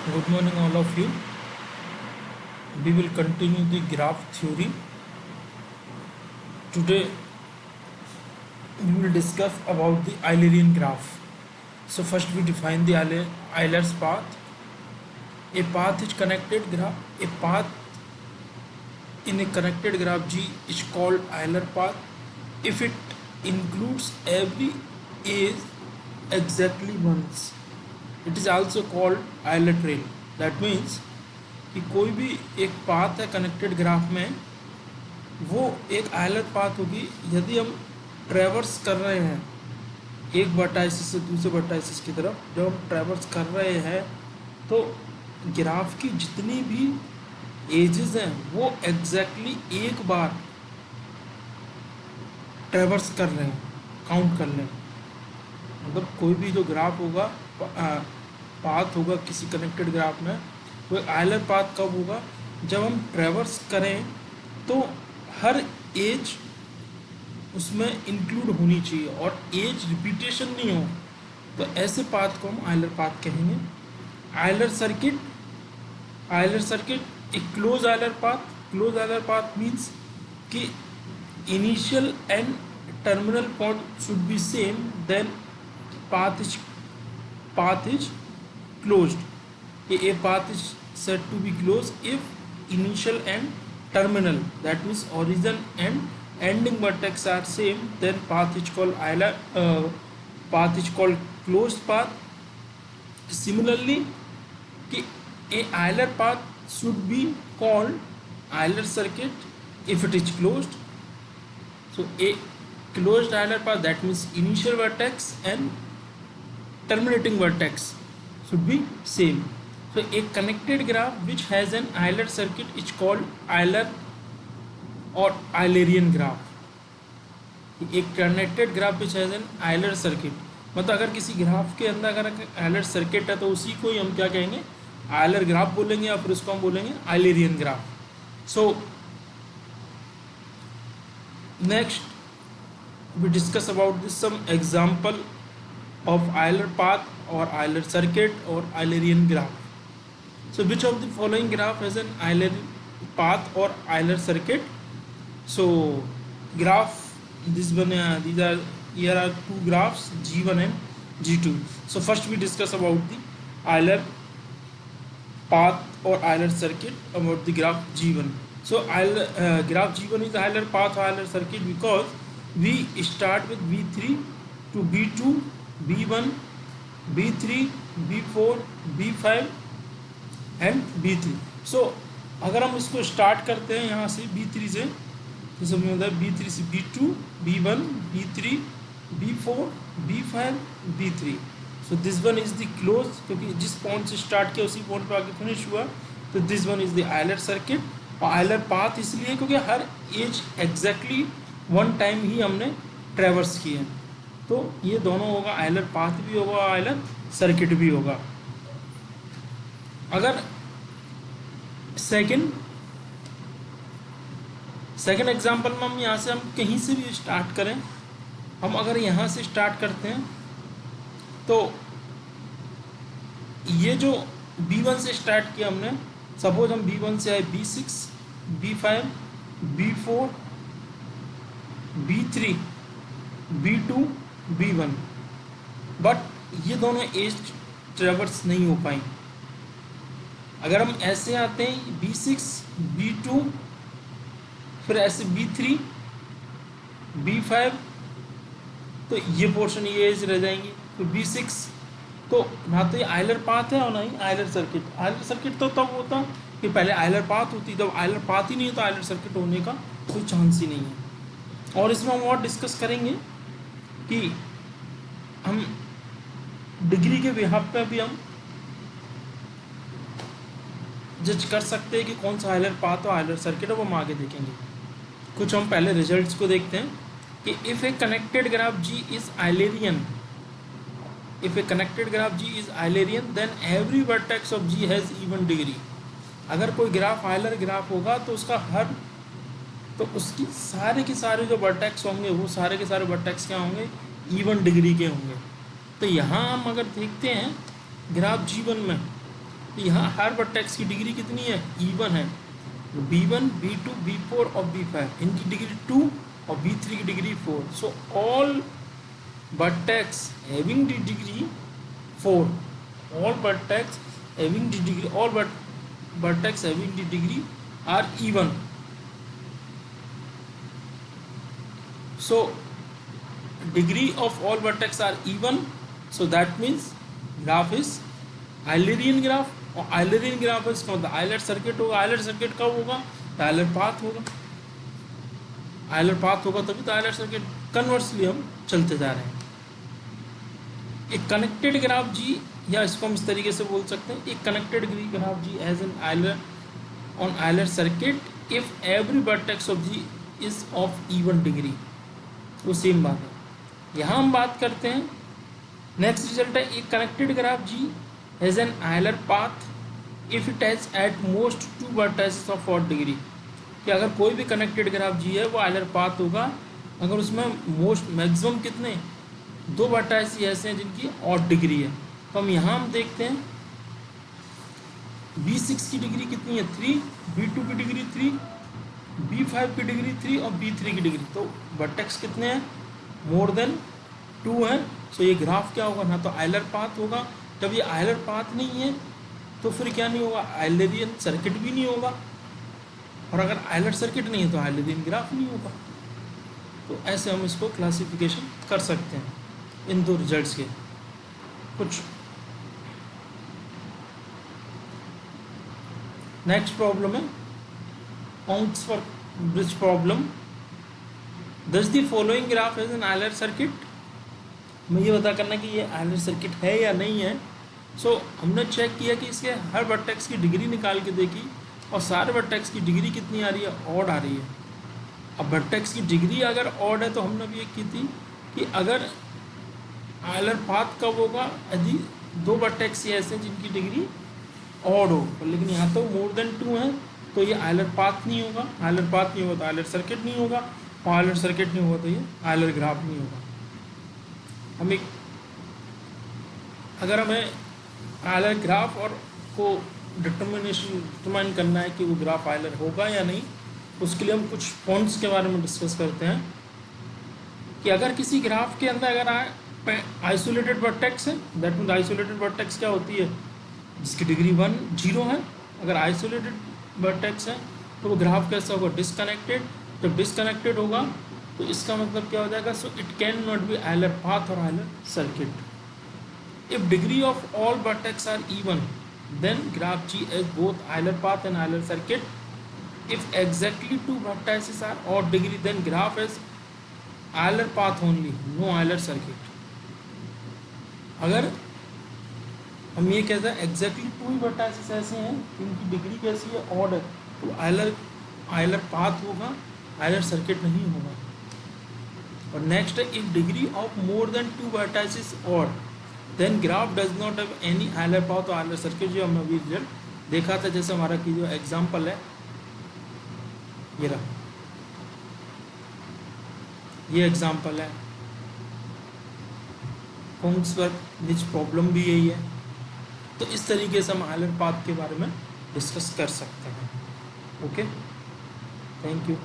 Good morning, all of you. We will continue the graph theory. Today, we will discuss about the Eulerian graph. So, first we define the Euler's path. A path is connected graph. A path in a connected graph G is called Euler path if it includes every edge exactly once. It is also called Euler trail. That means कि कोई भी एक path है connected graph में, वो एक Euler path होगी यदि हम ट्रैवर्स कर रहे हैं एक वर्टाइसिस से दूसरे वर्टाइसिस की तरफ। जब हम ट्रैवर्स कर रहे हैं तो ग्राफ की जितनी भी एजेस हैं वो एग्जैक्टली एक बार ट्रैवर्स कर रहे हैं, काउंट कर लें। मतलब कोई भी जो ग्राफ होगा, पाथ होगा किसी कनेक्टेड ग्राफ में, वो आयलर पाथ कब होगा? जब हम ट्रैवर्स करें तो हर एज उसमें इंक्लूड होनी चाहिए और एज रिपीटेशन नहीं हो, तो ऐसे पाथ को हम आयलर पाथ कहेंगे। आयलर सर्किट एक close Euler path. Close Euler path means कि initial and terminal point should be same, then path is closed. A path is said to be closed if initial and terminal, that means origin and ending vertex are same, then path is called closed path. Similarly, a Euler path should be called Euler circuit if it is closed. So a closed Euler path, that means initial vertex and terminating vertex should be same. So a connected graph which has an Euler circuit is called Euler or Eulerian graph. एक connected graph which has an Euler circuit, मतलब अगर किसी graph के अंदर अगर Euler circuit है तो उसी को ही हम क्या कहेंगे? Euler ग्राफ बोलेंगे या फिर उसको हम बोलेंगे Eulerian graph. So next we discuss about this some example of Euler path or Euler circuit or Eulerian graph. So which of the following graph has an Euler path or Euler circuit? So graph, this one, here are two graphs, G1 and G2. So first we discuss about the Euler path or Euler circuit about the graph G1. So graph G1 is Euler path or Euler circuit because we start with V3 to B2, B1, B3, B4, B5 and B3. सो अगर हम इसको start करते हैं यहाँ से B3 से, तो समझ में आता है B3 से B2, B1, B3, B4, B5, B3. So this one is the close, क्योंकि जिस पॉइंट से स्टार्ट किया उसी पॉइंट पर आगे फिनिश हुआ, तो this one is the Euler circuit. और आयलर पाथ इसलिए क्योंकि हर एज एग्जैक्टली वन टाइम ही हमने ट्रैवर्स किए हैं, तो ये दोनों होगा, आयलर पाथ भी होगा, आयलर सर्किट भी होगा. अगर सेकंड एग्जांपल में हम यहाँ से हम कहीं से भी स्टार्ट करें, हम अगर यहाँ से स्टार्ट करते हैं तो ये जो B1 से स्टार्ट किया हमने, सपोज हम B1 से आए B6, B5, B4, B3, B2, B1, but ये दोनों एज ट्रेवर्स नहीं हो पाई. अगर हम ऐसे आते हैं B6, B2, फिर ऐसे B3, B5, तो ये पोर्शन ये एज रह जाएंगी. तो B6 तो ना तो ये आयलर पाथ है और ना ही आयलर सर्किट. आयलर सर्किट तो तब होता कि पहले आयलर पाथ होती, जब आयलर पाथ ही नहीं है तो आयलर सर्किट होने का कोई चांस ही नहीं है. और इसमें हम और डिस्कस करेंगे कि हम डिग्री के बिहाफ पे भी हम जज कर सकते हैं कि कौन सा आयलर पाथ और आयलर सर्किट है, वो हम आगे देखेंगे. कुछ हम पहले रिजल्ट्स को देखते हैं कि if a connected graph G is Eulerian, if a connected graph G is Eulerian then every vertex of G has even degree. अगर कोई ग्राफ आयलर ग्राफ होगा तो उसकी सारे के सारे जो वर्टेक्स होंगे वो सारे के सारे वर्टेक्स क्या होंगे? इवन डिग्री के होंगे. तो यहाँ हम अगर देखते हैं ग्राफ G1 में, तो यहाँ हर वर्टेक्स की डिग्री कितनी है, E1 है। B1, B2, B4 और B5 इनकी डिग्री 2 और B3 की degree 4। So all vertex having the degree 4, all vertex having the degree, all vertex having the degree are even. So degree of all vertex are even, so that means graph is Eulerian graph। और Eulerian graph है इसका मतलब Euler circuit होगा। Euler circuit कब होगा, Euler path होगा। Euler path होगा तभी तो Euler सर्किट। कन्वर्सली हम चलते जा रहे हैं। एक कनेक्टेड ग्राफ जी, या इसको हम इस तरीके से बोल सकते हैं, एक connected graph G has an Euler on Euler circuit if every vertex of G is of even degree. वो सेम बात है। यहाँ हम बात करते हैं नेक्स्ट रिजल्ट है एक connected graph ji has an Euler path if it has at most 2 vertexes of odd degree. कि अगर कोई भी कनेक्टेड ग्राफ जी है वो Euler पाथ होगा अगर उसमें मोस्ट मैक्सिमम कितने 2 वर्टेक्स ऐसे हैं जिनकी ऑड डिग्री है। तो हम यहाँ हम देखते हैं B6 की डिग्री कितनी है 3, B2 की डिग्री 3, B5 की डिग्री 3 और B3 की डिग्री। तो वर्टेक्स कितने हैं, मोर देन 2 हैं। सो ये ग्राफ क्या होगा, ना तो Euler पाथ होगा। जब ये Euler पाथ नहीं है तो फिर क्या नहीं होगा, Eulerian सर्किट भी नहीं होगा। और अगर Euler सर्किट नहीं है तो Eulerian ग्राफ नहीं होगा। तो ऐसे हम इसको क्लासिफिकेशन कर सकते हैं इन दो रिजल्ट्स के। कुछ नेक्स्ट प्रॉब्लम है Oxford bridge problem. Does the following graph has an Euler circuit. हमें ये पता करना कि ये Euler सर्किट है या नहीं है। सो हमने चेक किया कि इसके हर वर्टेक्स की डिग्री निकाल के देखी और सारे वर्टेक्स की डिग्री कितनी आ रही है, ऑड आ रही है। अब वर्टेक्स की डिग्री अगर ऑड है तो हमने भी ये की थी कि अगर Euler पाथ कब होगा, यदि 2 वर्टेक्स ऐसे जिनकी डिग्री ऑड हो। लेकिन यहाँ तो मोर देन 2 है तो ये Euler पाथ नहीं होगा। Euler पाथ नहीं होगा तो Euler सर्किट नहीं होगा, और Euler सर्किट नहीं होगा तो ये Euler ग्राफ नहीं होगा। हम एक अगर हमें Euler ग्राफ और को डिटरमाइन करना है कि वो ग्राफ Euler होगा या नहीं, उसके लिए हम कुछ पॉइंट्स के बारे में डिस्कस करते हैं। कि अगर किसी ग्राफ के अंदर अगर आइसोलेटेड वर्टेक्स है, दैट मीन्स आइसोलेटेड वर्टेक्स क्या होती है, जिसकी डिग्री 1 0 है। अगर आइसोलेटेड वर्टेक्स है तो वो ग्राफ कैसा होगा, डिसकनेक्टेड। जब डिसकनेक्टेड होगा तो इसका मतलब क्या हो जाएगा, so it can not be Euler path और Euler circuit. If degree of all vertex are even then graph G has both Euler path and Euler circuit. If exactly 2 vertices are odd degree then graph has Euler path only, no Euler circuit. अगर हम ये कहते हैं exactly 2 vertices ऐसे हैं जिनकी degree कैसी है, ऑड है, तो Euler पाथ होगा, Euler सर्किट नहीं होगा। और नेक्स्ट है if degree of more than 2 vertices odd then graph does not have any Euler path और Euler सर्किट। जो हमने अभी रिजल्ट देखा था, जैसे हमारा की जो एग्जाम्पल है ये रहा, ये एग्जाम्पल है। ऑक्सफोर्ड ब्रिज प्रॉब्लम भी यही है। तो इस तरीके से हम Euler पाथ के बारे में डिस्कस कर सकते हैं। Okay, thank you.